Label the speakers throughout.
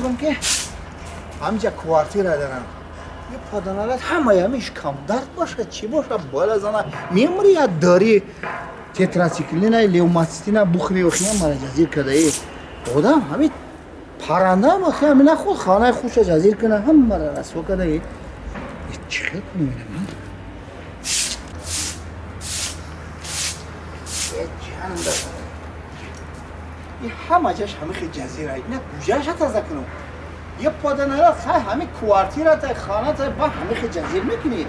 Speaker 1: فکرم که همینجا کوارتیر دارم یه پادانالت همه همیش کم درد باشه چی باشه بالا زنه میموری یا داری تتراسیکلین های لیوماتیستین ها بخوری و خیام مرا جزیر کده ای خودم همین پرنده هم اخی همین خود خانه خوش جزیر کنه هم مرا رسو کده ای چی خیلی میبینم یه جهنم دارم این همه جاش همه خیلی جزیره ای نه گوجهش ها تازه کنم یه پادانالا خیلی همه کوارتیر ها تا خانه تا با همه خیلی جزیر میکنی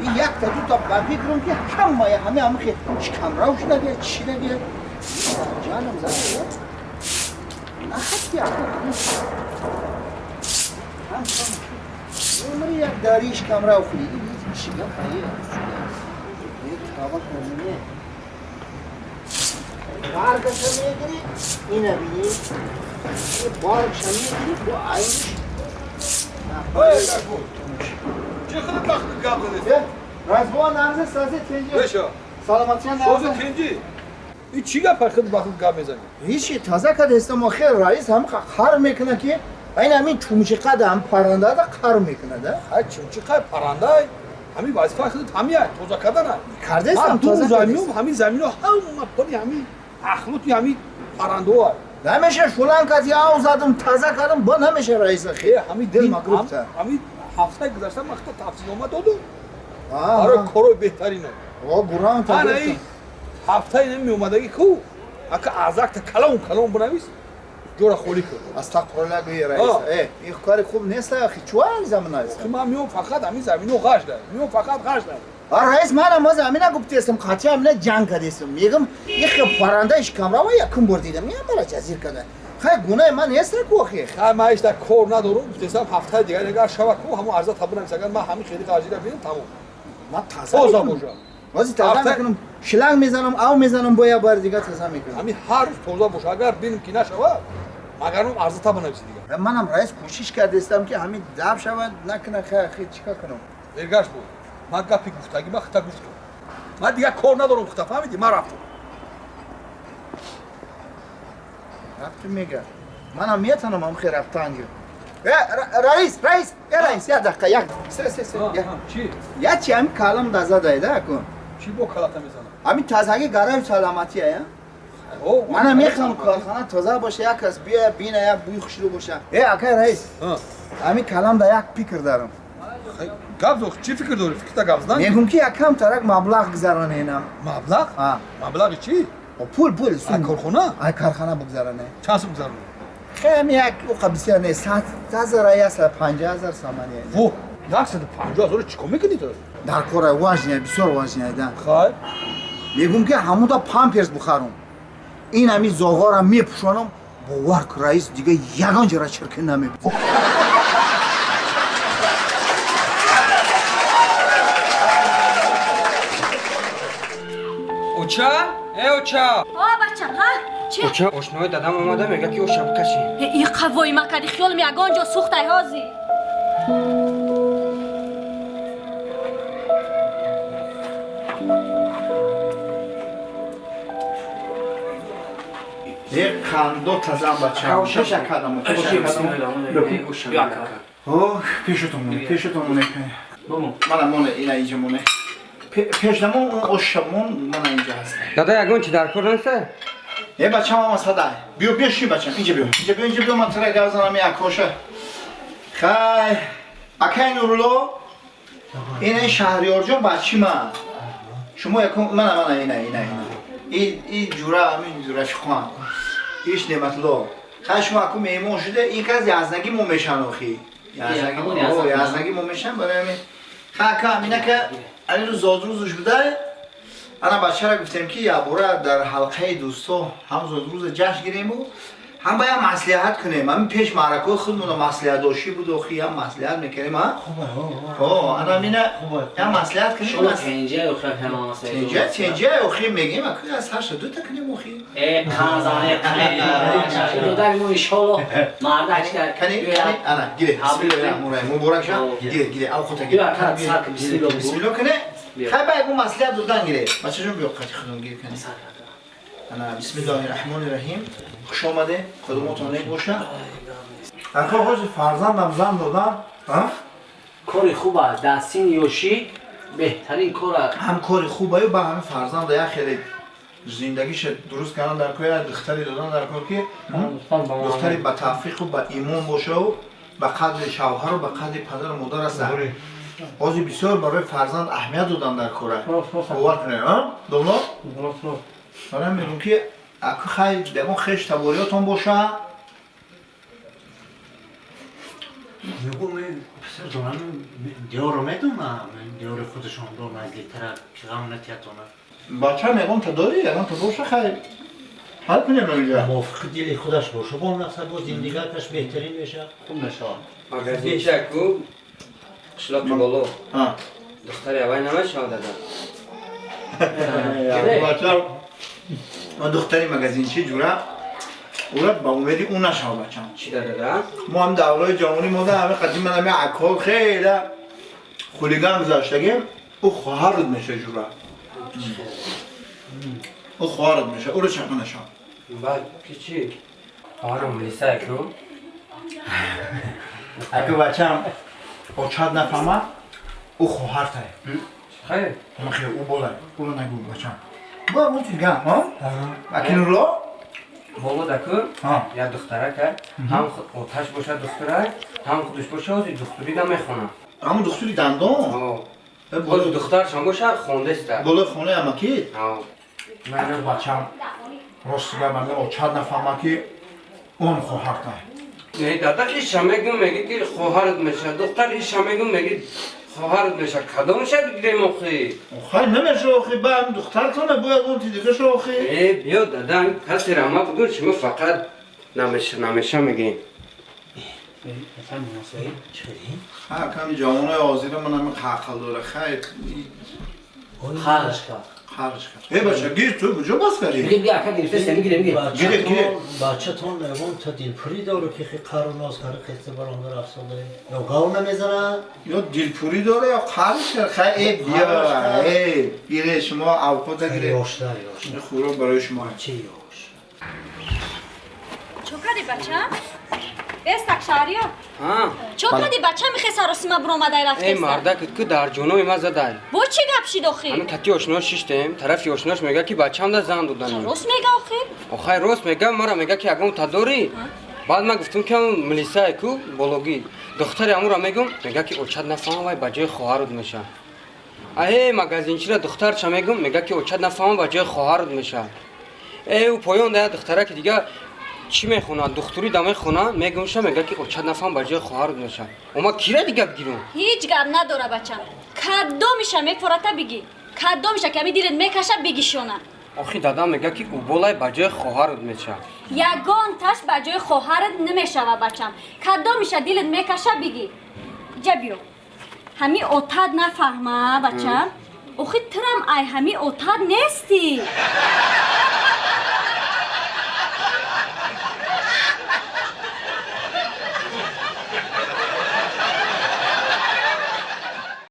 Speaker 1: این یک تا دو تا بقیه کرم که همه خیلی کمراوش نگه چی نگه جانم زده نه خیلی عمری یک داریش کمراو خیلی چی گفت خیلی یک تابا کنونه بارگش میگیری اینه بینی بارگش میگیری با عینش
Speaker 2: چه خیلی وقت گپ زدید؟
Speaker 1: رزبان نرزه سازه تنجی
Speaker 2: بشو
Speaker 1: سلامتی نرزه
Speaker 2: سازه تنجی این چی گپ خیلی وقت گپ میزنی؟
Speaker 1: هیچی تازه کد هستم آخر رئیس هم خر میکنه که این همین چومچه قدم پرنده دا خر میکنه ده
Speaker 2: چی قد پرنده همین وظیفه خودت همیه توزا کردنه
Speaker 1: کرده
Speaker 2: من
Speaker 1: هستم
Speaker 2: دو
Speaker 1: تازه
Speaker 2: زمینم همین زمینو هم پلی همین اخلوطی همین پرنده ها
Speaker 1: نمیشه شلان کتی آو زدم تازه کردم با نمیشه رئیس خیلی
Speaker 2: همین
Speaker 1: دل مغروب تا
Speaker 2: همین هفته گذشته مقطع تفصیل اومد دادم
Speaker 1: آه
Speaker 2: برای کارو بهترینه
Speaker 1: آه گران تا
Speaker 2: انا این هفته نمی اومدگی کو اگه ازاک تا کلام بنویس جورا خولی کرد
Speaker 1: استغفرالله گوی رئیس این کار خوب نیست اخی چوان زمان است
Speaker 2: من میام فقط همین زمینو غش ده میام فقط غش ده
Speaker 1: رئیس من ما زمینه گفتم قاطی همین جنگ کردم میگم یک پرندهش کامرا و یکم بردیدم میام برای جزیر کنه خیلی گناه من نیست کو اخی
Speaker 2: خیلی من ایش در کار ندارم گفتم هفته دیگه اگر شب کو همون عرضه تبونم اگر من همین خیلی قاضی رو ببینم تمام
Speaker 1: من تازه
Speaker 2: توزا بوجا
Speaker 1: بازی تازه میکنم شلنگ میزنم او میزنم بایا بار دیگه تازه میکنم
Speaker 2: همین هر روز توزا بوجا اگر ببینم که نشود مگرم عرضه تبونم دیگه
Speaker 1: منم رئیس کوشش کردم که همین دب شود نکنه خیلی چیکار کنم
Speaker 2: برگشت بود من گپی گفتگی من خطا گفتم من دیگه کار ندارم خطا فهمیدی من رفتم
Speaker 1: رفتم میگه منم میتونم هم خیر رفتن جو رئیس یک دقیقه یک
Speaker 2: چی؟
Speaker 1: یا چی همین کلام دازه دایده کن
Speaker 2: چی با کلاتا میزنم؟
Speaker 1: همین تازگی گرای سلامتی ها منم میخوام کارخانه تازه باشه یک کس بیا بینه یک بوی خوشلو باشه اکای رئیس همین کلام دا یک فکر دارم
Speaker 2: گابزو چی فکر داری؟ فکر تا گابز نه؟
Speaker 1: میگم که یکم ترک مبلغ گذرانه اینم
Speaker 2: مبلغ؟ مبلغ چی؟
Speaker 1: پول
Speaker 2: کارخانه؟
Speaker 1: کارخانه بگذرانه
Speaker 2: چند سو بگذرانه؟
Speaker 1: خیلی یک او بسیار نیست 100,000 یا 150,000 سامانیه
Speaker 2: وو 150,000 چیکار میکنی تو؟
Speaker 1: در کار واجنه بسیار واجنه ده
Speaker 2: خواهی؟
Speaker 1: میگم که همون دا پامپرز بخارم این همین زاغارم میپوشانم باور که رئیس دیگه یگان جرا چرکن نمیبود
Speaker 3: اوچا؟ اوچا؟
Speaker 4: بچم ها؟ چه؟
Speaker 3: اوچا آشنای دادم اومده میگه که او شبکشی
Speaker 4: این قوایی مکدی خیالم یگان جا سوخته هازی
Speaker 1: یک خندو تزم بچه شش کدام اوه پیشتون مونه منم مونه اینا اینجا مونه پیشتمون اون اشمون مونه اینجا هست
Speaker 3: دادا یگان چی در کار نسته؟
Speaker 1: بچه هم صدا بیا شی بچه اینجا بیا من تره گوزنم یک کوشه خیلی اکای نورلو این شهریار جان بچی من شما یکم من اینا این جوره همین جوره شخوان ایش نعمت الله خیلی شما اکو میمون شده این که از یزنگی مو میشن آخی یزنگی مو میشن برای همین خیلی که همینه که علی رو زادروزش بده انا بچه را گفتیم که یا برای در حلقه دوستو هم زادروز جشن گیریم بود هم باید مصلحت کنیم. همین پیش معرکه خودمون مصلحت داشتی بود و خیلی هم مصلحت میکنیم ها. اوه انا مینا هم مصلحت کنیم.
Speaker 5: شما تنجه و خیلی همه مسئله.
Speaker 1: تنجه اخی میگیم اخی از هر دو تا کنیم اخی.
Speaker 5: خانزانه کنیم. دو در مو انشالله مردک کرد.
Speaker 1: کنی انا گیره بسم الله الرحمن الرحیم مبارک شد. گیره او خودت گیره. بسم الله کنه. خیلی باید اون مصلحت دادن گیره. بچه جون بیا قطعی خودم گیر کنی. انا بسم الله الرحمن الرحیم. خوش آمده. خودمون نیک باشه. اخو خوش فرزندم زن دادن. ها؟
Speaker 5: کاری خوبه دستین یوشی بهترین کاره.
Speaker 1: هم کاری خوبه و با همین فرزند یا خیلی زندگیش درست کردن در کوی دختری دادن در کوی که دختری با توفیق و با ایمان باشه و به قدر شوهر و به قدر پدر و مادر است. بازی بسیار برای فرزند اهمیت دادن در کوره. باور کنید ها؟ دولا؟ من میگم که اگه خیلی دمو خیش تباریاتون باشه
Speaker 6: میگم پسر جانم دیار رو میدونم دیار خودشون رو نزدیکتر پیغام نتیتونه
Speaker 1: بچه میگم تا داری الان تا باشه خیلی حال کنیم نمیگه
Speaker 6: موافق دیل خودش باشه با نفسه با زندگیش بهترین بشه خوب نشه
Speaker 3: مگزین چکو قشلاق بالو
Speaker 1: ها
Speaker 3: دختری اوای نمش دادن
Speaker 1: بچه ما دختری مگزین چی جوره اولاد با امیدی اون نشا بچه
Speaker 3: چی دادن؟
Speaker 1: ما هم دورای جوانی ماده همه قدیم من همه عکال خیلی خولیگان گذاشتگیم او خواهرت میشه جوره او خواهرت میشه او رو چکه نشا
Speaker 3: بعد که چی؟ خواهرم لیسا اکو
Speaker 1: اگه بچه هم با چند نفهمه او خواهرت
Speaker 3: خیر
Speaker 1: اما خیلی او بالای او رو نگو بچه هم با اون چیز گم ها؟ اکنون رو؟
Speaker 3: بابا دکو
Speaker 1: ها
Speaker 3: یا دختره کرد هم آتش باشه دختره هم خودش باشه از دختری نمیخونه
Speaker 1: همون دختری دندان
Speaker 3: خود دخترشان باشه خونده است
Speaker 1: بالای خونه اما کی؟
Speaker 3: من
Speaker 1: بچه هم راست بگم من با چند نفهمه که اون خواهرت
Speaker 3: نه دادا ایش میگم میگه که خواهرت میشه دختر ایش میگم میگه خواهرت میشه کدومش بگیریم آخی
Speaker 1: خیلی نمیشه آخی با هم دخترتونه باید اون تی دیگه شو آخی
Speaker 3: بیا دادا کسی رما بگو شما فقط نمیشه میگیم
Speaker 6: مثلا مناسبی چی؟
Speaker 1: کمی جوانای آزیر من همین خاخل داره خیلی
Speaker 5: خرش کرد.
Speaker 1: خرج کرد بچه گیر تو کجا باز کردی؟
Speaker 5: میگه بیا اکا گرفته سنی گیره میگه.
Speaker 6: بچه تون نگم تا دلپوری داره که خیلی قرار ناز کرده خیلی برانده رفته یا گاو نمیزنه
Speaker 1: یا دلپوری داره یا خرج کرد خیلی بیا گیره شما اوقات گیره
Speaker 6: یاشته
Speaker 1: خوره برای شما
Speaker 6: چه یاش
Speaker 4: چو کردی بچه؟ استک شهریا
Speaker 3: ها
Speaker 4: چو کردی بچه میخوای سراسیما برآمده رفته
Speaker 3: ای
Speaker 4: است
Speaker 3: مردک که در جنوب ما زدای
Speaker 4: با چی گپ شید آخی؟
Speaker 3: همین تتی آشناش شیشتیم طرف آشناش میگه که بچه‌م در زن دادن
Speaker 4: راست میگه آخی؟
Speaker 3: آخه راست میگم مرا میگه که اگه اون تا داری بعد من گفتم که اون ملیسا کو بولوگی دختر امو را میگم میگه که اوچد نفهم وای بجای خواهرت میشه ای مگزین چرا دختر چه میگم میگه که اوچد نفهم بجای خواهرت میشه ای او پایان ده دختره که دیگه چی میخونه دختری دمه خونه میگم شه میگه که اوچد نفهم بجای خواهرت میشه اما کیره دیگه بگیرم
Speaker 4: هیچ گپ نداره بچم کدو میشه میفرته بگی کدو میشه که دیرت میکشه بگی شونه
Speaker 3: آخی دادا میگه که او بالای بجای خواهرت میشه
Speaker 4: یگان تاش بجای خواهرت نمیشوه بچم کدو میشه دیلت میکشه بگی جا بیو همی اوتاد نفهمه بچم اخی ترم ای همی اوتاد نیستی